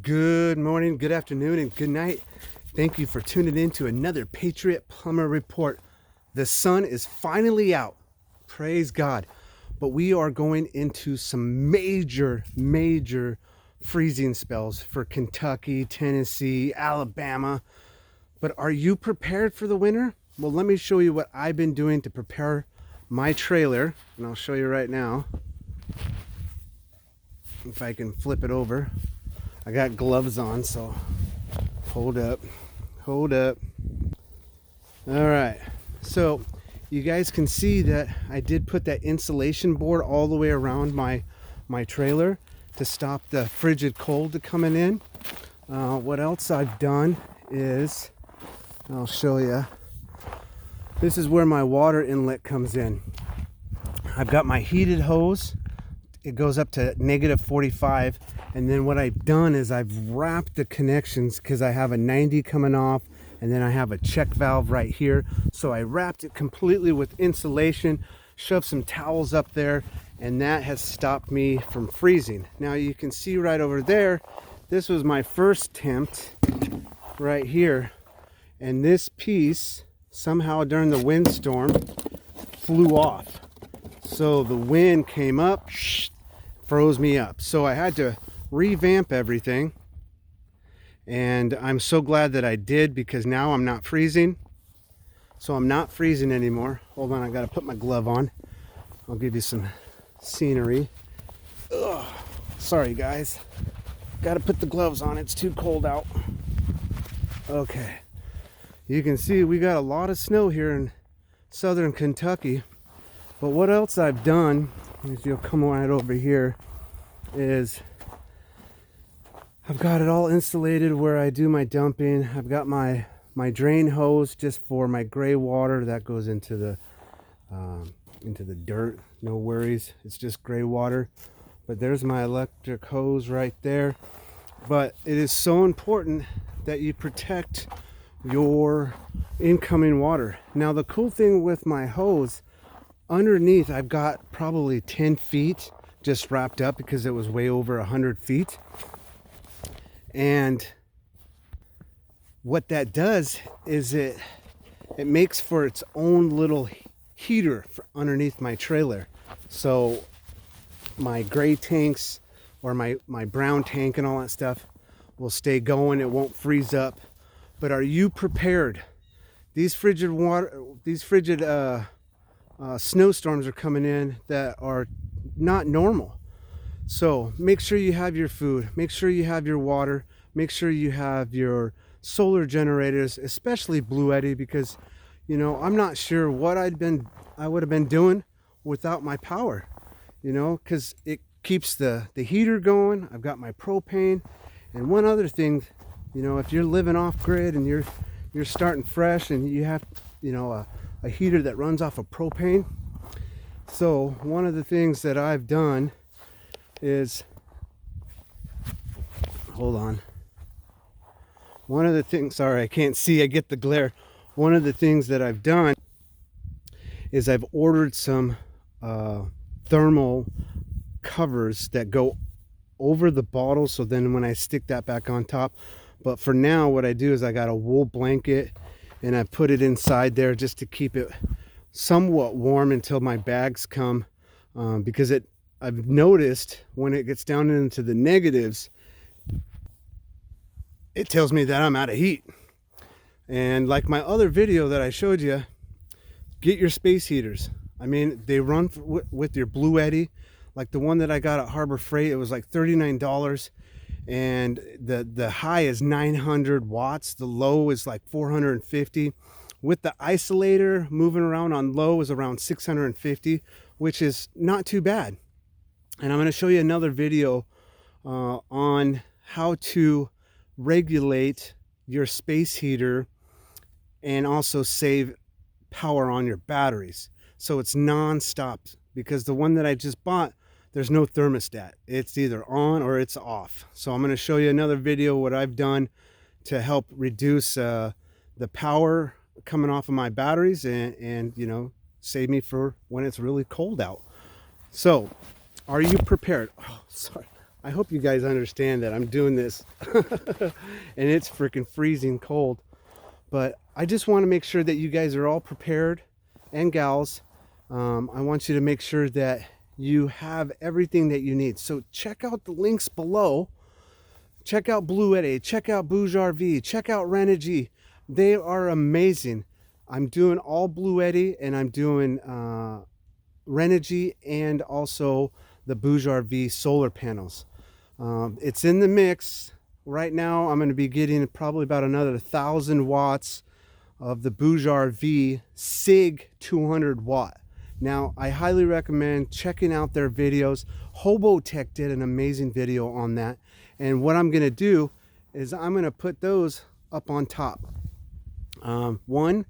Good morning, good afternoon, and good night. Thank you for tuning in to another Patriot Plumber Report. The sun is finally out. Praise God. But we are going into some major freezing spells for Kentucky, Tennessee, Alabama. But are you prepared for the winter? Well, let me show you what I've been doing to prepare my trailer. And I'll show you right now. If I can flip it over. I got gloves on, so hold up. All right, so you guys can see that I did put that insulation board all the way around my trailer to stop the frigid cold coming in. What else I've done is, I'll show you. This is where my water inlet comes in. I've got my heated hose. It goes up to -45, and then what I've done is I've wrapped the connections because I have a 90 coming off, and then I have a check valve right here. So I wrapped it completely with insulation, shoved some towels up there, and that has stopped me from freezing. Now you can see right over there, this was my first attempt right here, and this piece somehow during the windstorm flew off. So the wind came up, froze me up. So I had to revamp everything, and I'm so glad that I did, because now I'm not freezing. So I'm not freezing anymore. Hold on, I gotta put my glove on. I'll give you some scenery. Ugh, sorry guys, gotta put the gloves on, it's too cold out. Okay, you can see we got a lot of snow here in southern Kentucky. But what else I've done, as you'll come right over here, is I've got it all insulated where I do my dumping. I've got my drain hose just for my gray water that goes into the dirt. No worries, it's just gray water. But there's my electric hose right there. But it is so important that you protect your incoming water. Now the cool thing with my hose, underneath I've got probably 10 feet just wrapped up because it was way over 100 feet. And what that does is it makes for its own little heater for underneath my trailer. So my gray tanks or my brown tank and all that stuff will stay going. It won't freeze up. But are you prepared? These frigid snowstorms are coming in that are not normal. So make sure you have your food, make sure you have your water, make sure you have your solar generators, especially Bluetti, because you know, I'm not sure what I would have been doing without my power, you know, because it keeps the heater going. I've got my propane. And one other thing, you know, if you're living off grid and you're starting fresh and you have, you know, a heater that runs off of propane. So one of the things that I've done is, hold on. One of the things, sorry, I can't see, I get the glare. One of the things that I've done is I've ordered some thermal covers that go over the bottle, so then when I stick that back on top. But for now, what I do is I got a wool blanket and I put it inside there just to keep it somewhat warm until my bags come, because I've noticed when it gets down into the negatives, it tells me that I'm out of heat. And like my other video that I showed you, get your space heaters. I mean, they run with your Bluetti. Like the one that I got at Harbor Freight, it was like $39, and the high is 900 watts, the low is like 450. With the isolator, moving around on low is around 650, which is not too bad. And I'm going to show you another video on how to regulate your space heater and also save power on your batteries, so it's non-stop. Because the one that I just bought, there's no thermostat. It's either on or it's off. So I'm going to show you another video what I've done to help reduce the power coming off of my batteries and you know, save me for when it's really cold out. So are you prepared? Oh, sorry, I hope you guys understand that I'm doing this and it's freaking freezing cold. But I just want to make sure that you guys are all prepared, and gals. I want you to make sure that you have everything that you need. So check out the links below. Check out Bluetti, check out BougeRV, check out Renogy. They are amazing. I'm doing all Bluetti, and I'm doing Renogy, and also the BougeRV solar panels. It's in the mix. Right now I'm going to be getting probably about another 1,000 watts of the BougeRV CIGS 200 watt. Now I highly recommend checking out their videos. Hobotech did an amazing video on that, and what I'm going to do is I'm going to put those up on top. One,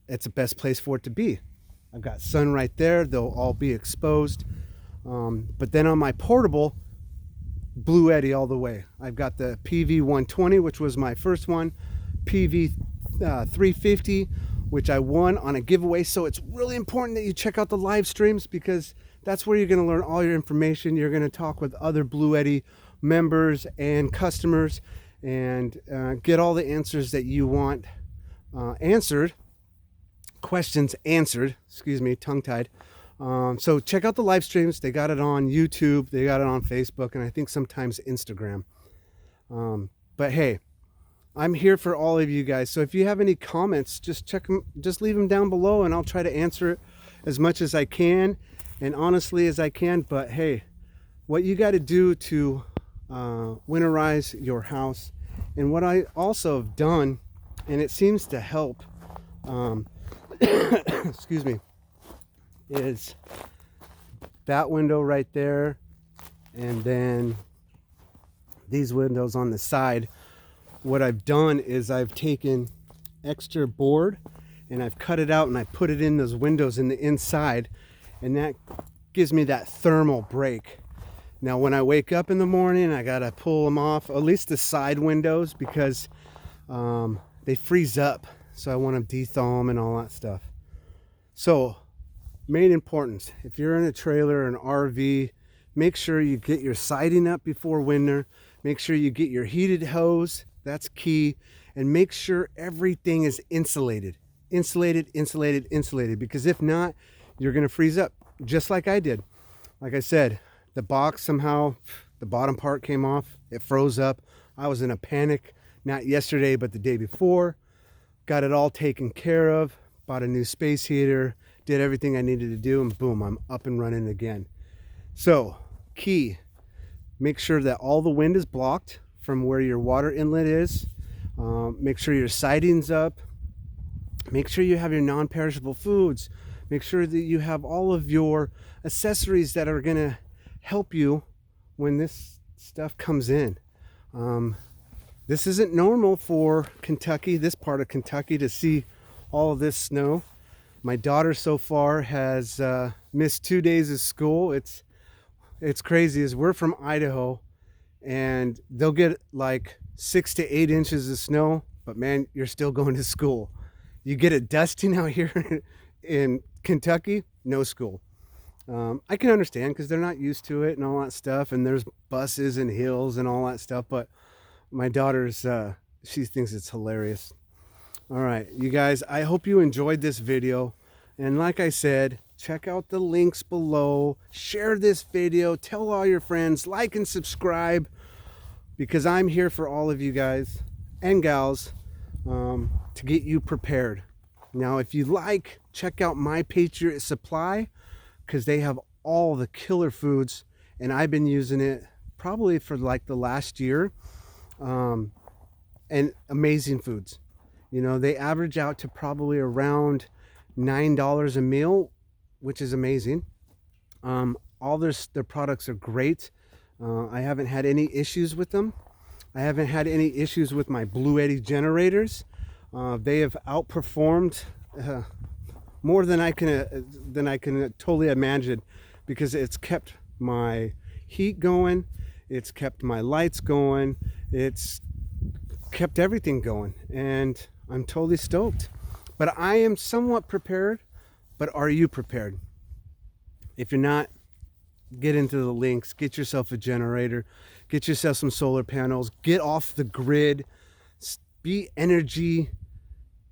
it's the best place for it to be. I've got sun right there, they'll all be exposed. But then on my portable, Bluetti all the way. I've got the PV 120, which was my first one, PV 350, which I won on a giveaway. So it's really important that you check out the live streams, because that's where you're going to learn all your information. You're going to talk with other Bluetti members and customers, and get all the answers that you want answered, questions answered, excuse me, tongue-tied. So check out the live streams. They got it on YouTube, they got it on Facebook, and I think sometimes Instagram. But hey, I'm here for all of you guys. So if you have any comments, just check them, just leave them down below, and I'll try to answer it as much as I can and honestly as I can. But hey, what you got to do to winterize your house, and what I also have done, and it seems to help, excuse me, is that window right there, and then these windows on the side. What I've done is I've taken extra board and I've cut it out and I put it in those windows in the inside, and that gives me that thermal break. Now when I wake up in the morning, I gotta pull them off, at least the side windows, because they freeze up, so I want to de-thaw them and all that stuff. So main importance, if you're in a trailer or an RV, make sure you get your siding up before winter. Make sure you get your heated hose, that's key, and make sure everything is insulated, because if not, you're going to freeze up, just like I did. Like I said, the box, somehow the bottom part came off, it froze up. I was in a panic, not yesterday but the day before. Got it all taken care of, bought a new space heater, did everything I needed to do, and boom, I'm up and running again. So key, make sure that all the wind is blocked from where your water inlet is. Make sure your siding's up. Make sure you have your non-perishable foods. Make sure that you have all of your accessories that are gonna help you when this stuff comes in. This isn't normal for Kentucky, this part of Kentucky, to see all of this snow. My daughter so far has missed 2 days of school. It's crazy, as we're from Idaho, and they'll get like 6 to 8 inches of snow, but man, you're still going to school. You get it dusting out here in Kentucky, no school. I can understand, because they're not used to it and all that stuff, and there's buses and hills and all that stuff, but my daughter's she thinks it's hilarious. All right, you guys, I hope you enjoyed this video, and like I said, check out the links below, share this video, tell all your friends, like and subscribe, because I'm here for all of you guys and gals, to get you prepared. Now if you like, check out My Patriot Supply, because they have all the killer foods, and I've been using it probably for like the last year, and amazing foods. You know, they average out to probably around $9 a meal, which is amazing. All their products are great. I haven't had any issues with them. I haven't had any issues with my Bluetti generators. They have outperformed more than I can totally imagine, because it's kept my heat going, it's kept my lights going, it's kept everything going, and I'm totally stoked. But I am somewhat prepared. But are you prepared? If you're not, get into the links, get yourself a generator, get yourself some solar panels, get off the grid, be energy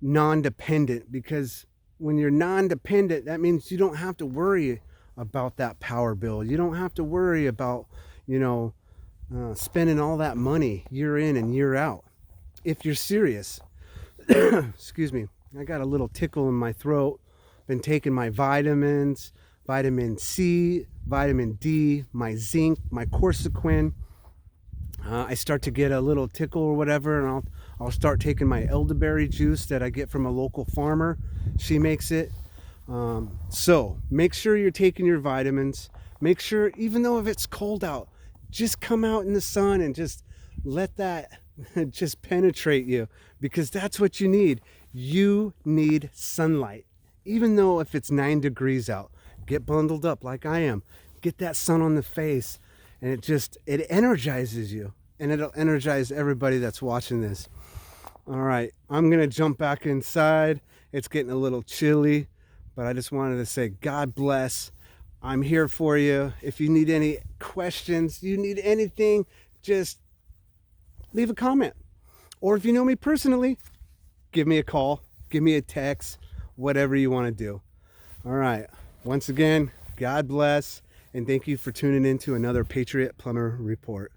non-dependent, because when you're non-dependent, that means you don't have to worry about that power bill. You don't have to worry about, you know, spending all that money year in and year out. If you're serious, excuse me, I got a little tickle in my throat. Been taking my vitamins, vitamin C, vitamin D, my zinc, my quercetin. I start to get a little tickle or whatever, and I'll start taking my elderberry juice that I get from a local farmer. She makes it. So make sure you're taking your vitamins. Make sure, even though if it's cold out, just come out in the sun and just let that just penetrate you, because that's what you need. You need sunlight. Even though if it's 9 degrees out, get bundled up like I am. Get that sun on the face, and it energizes you, and it'll energize everybody that's watching this. All right, I'm gonna jump back inside. It's getting a little chilly, but I just wanted to say God bless. I'm here for you. If you need any questions, you need anything, just leave a comment. Or if you know me personally, give me a call, give me a text, whatever you want to do. All right, once again, God bless, and thank you for tuning in to another Patriot Plumber Report.